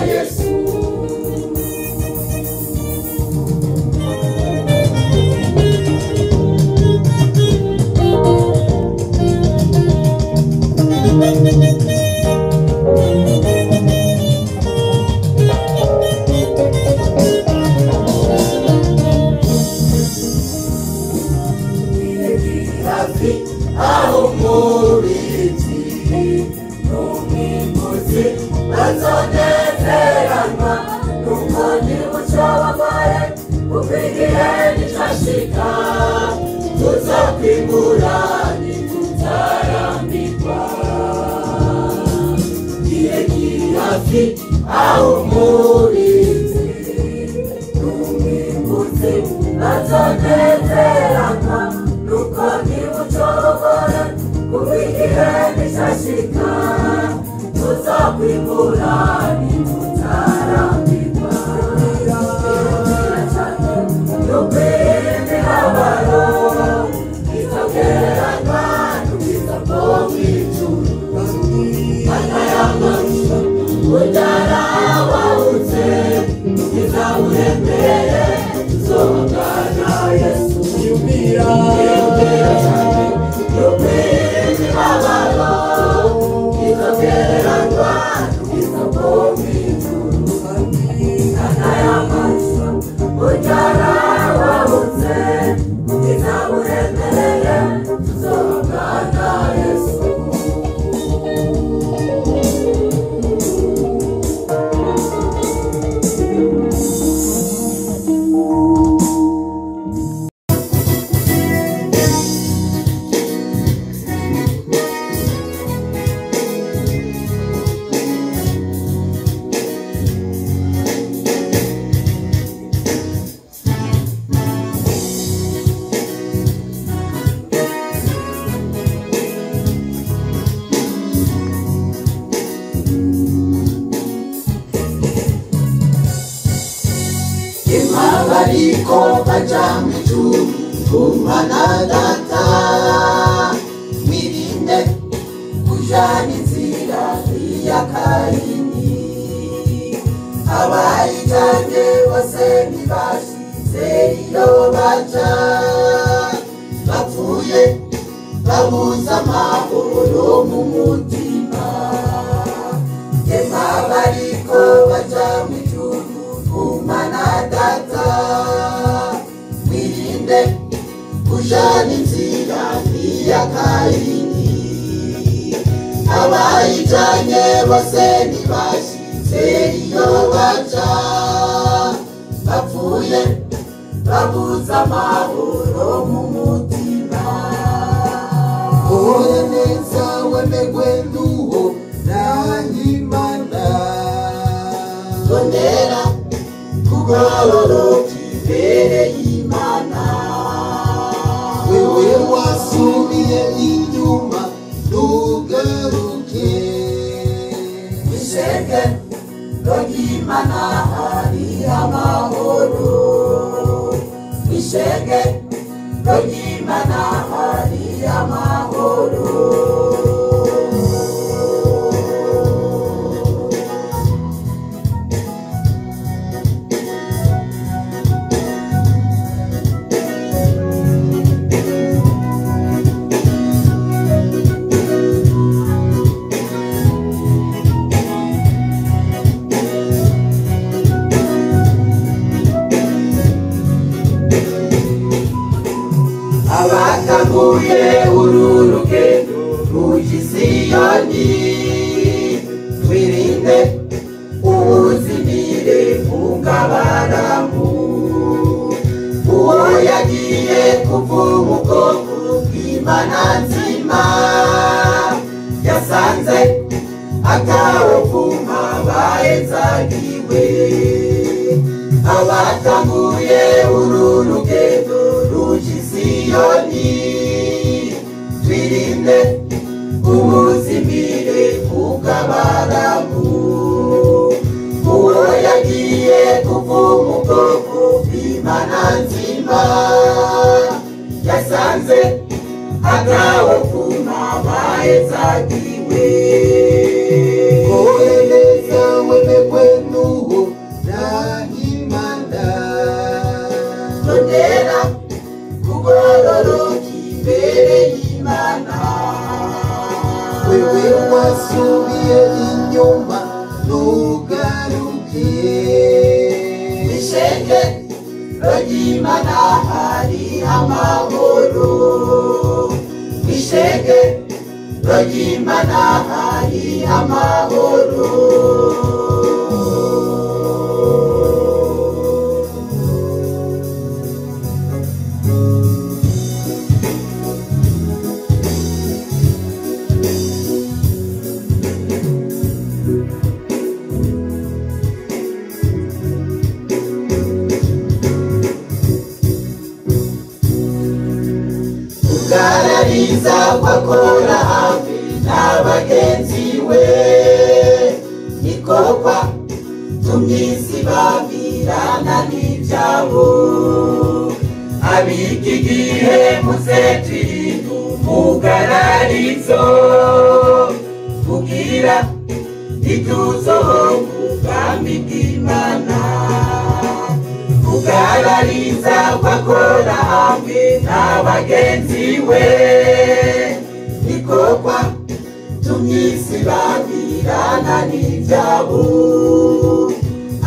Yesu awumurinzi n'umwimbuzi azonezerana nuko ntibucogora kuko igihe nishashika tuzokwimura ntitutarambirwa irumira cane y'ukwimibabaro izogereranywa n'ubwiza bwo mw'ijuru mana y'amarusha ujara wawuze ubwiza buremeye tuzobana Yesu irumira cane y'ukwimibabaro izogereranywa n'ubwiza bwo mw'ijuru mana y'amarusha ujara wawuze ubwiza buremeye tuzobana Yesu. Bariko baja mw'ijuru kumana data mwirinde kujana inzira ya Kaini abayijanye bose ntibashize iyo baja bapfuye babuze amahoro mu mutima yema bariko baja mw'ijuru kumana data mwirinde kujana inzira ya Kaini abayijanye bose ntibashize iyo baja bapfuye babuze amahoro mu mutima ore neza wemerwe n'uwo nahimana sondera kugororoka imbere y'Imana wewe wasubiye inyuma ntugaruke ishenge ry'Imana hari amahoro ishenge ry'Imana hari amahoro abatanguye uru rugendo ruja Siyoni twirinde ubuzimire bw'abaramu uwo yagiye kuvuma ubwoko bw'Imana nzima yasanze akawuvuma bahezagiwe abatanguye uru rugendo ruja Siyoni twirinde ubuzimire bw'abaramu uwo yagiye kuvuma ubwoko bw'Imana nzima yasanze akawuvuma bahezagiwe kohereza wemerwe n'uwo nahimana sondera kugororoka imbere y'Imana wewe wasubiye inyuma ntugaruke ishenge ry'Imana hari amahoro ishenge ry'Imana hari amahoro tumwisi babirana n'ibyabo abiki gihe muzeti mugararizo kugira ituzo kugambi bw'Imana kugarariza kwakora hamwe n'abagenzi we nikokwa tumwisi babirana n'ibyabo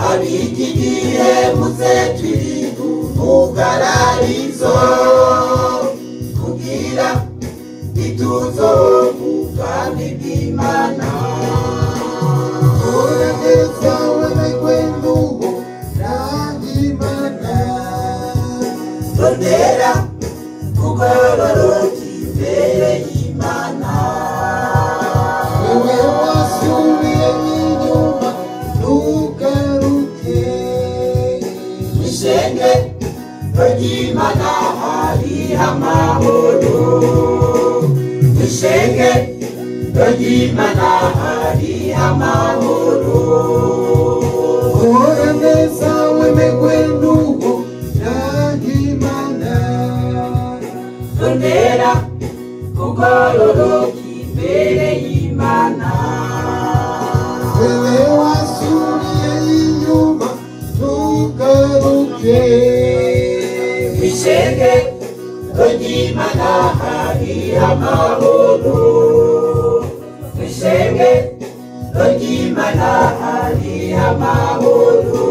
abiki gihe muzeti mugararizo kugira ituzo kugambi bw'Imana Urageza w'amagwendugu n'Imana Rondera kugororoka imbere y'Imana Wewe wasubiye inyuma ntugaruke Ishenge ry'Imana hari amahoro Ishenge ry'Imana hari amahoro Urageza w'amagwendugu n'Imana Rondera kugororoka imbere y'Imana Wewe wasubiye inyuma ntugaruke Ishenge ry'Imana hari amahoro Ishenge ry'Imana hari amahoro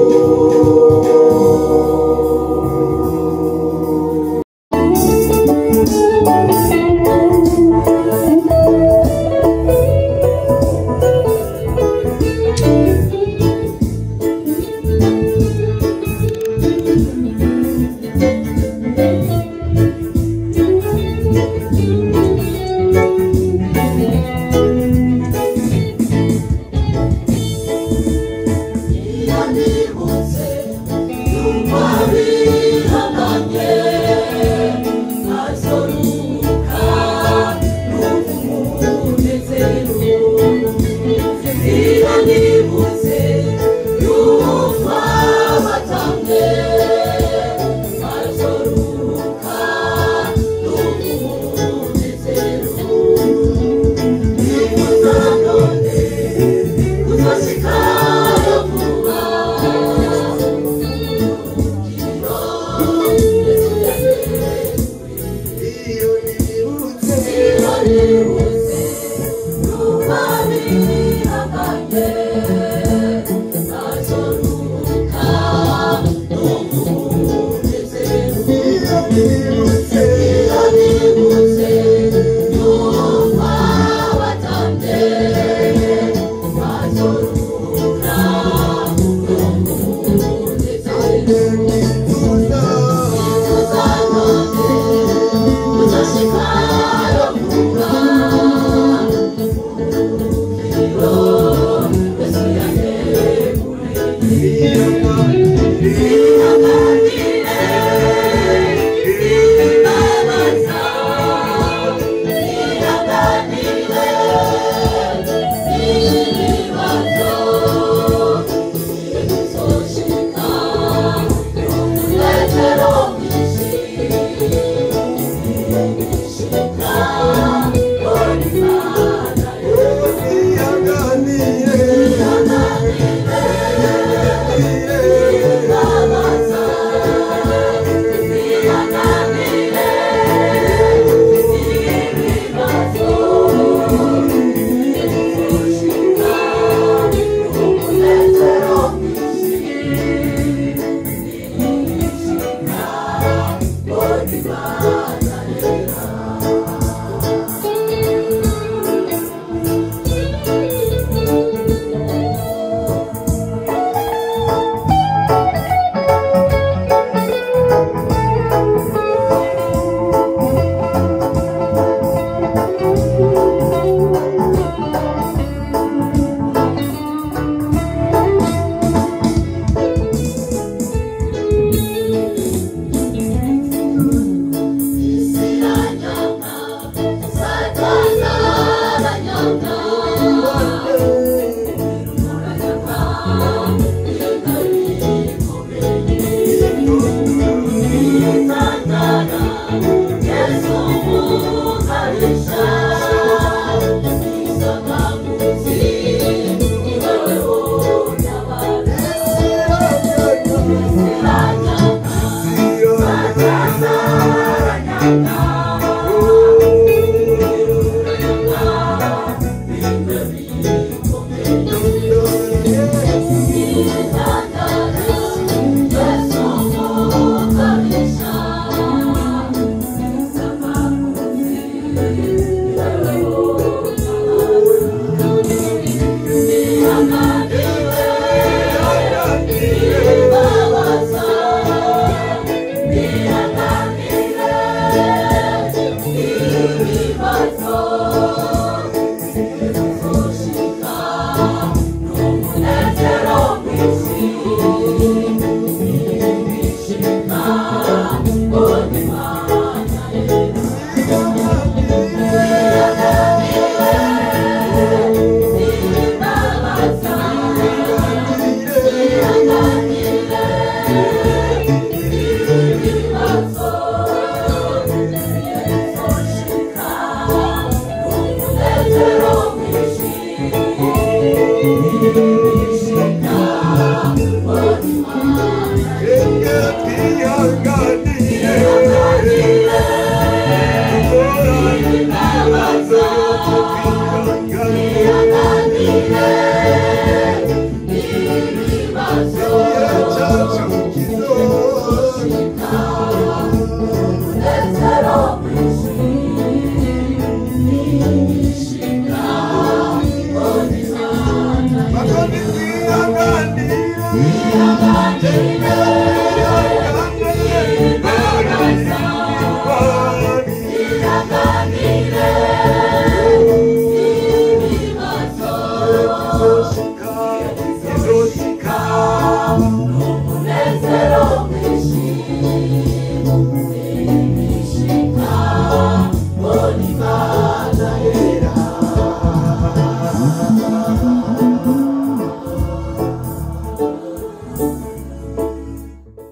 Baba Iyaganje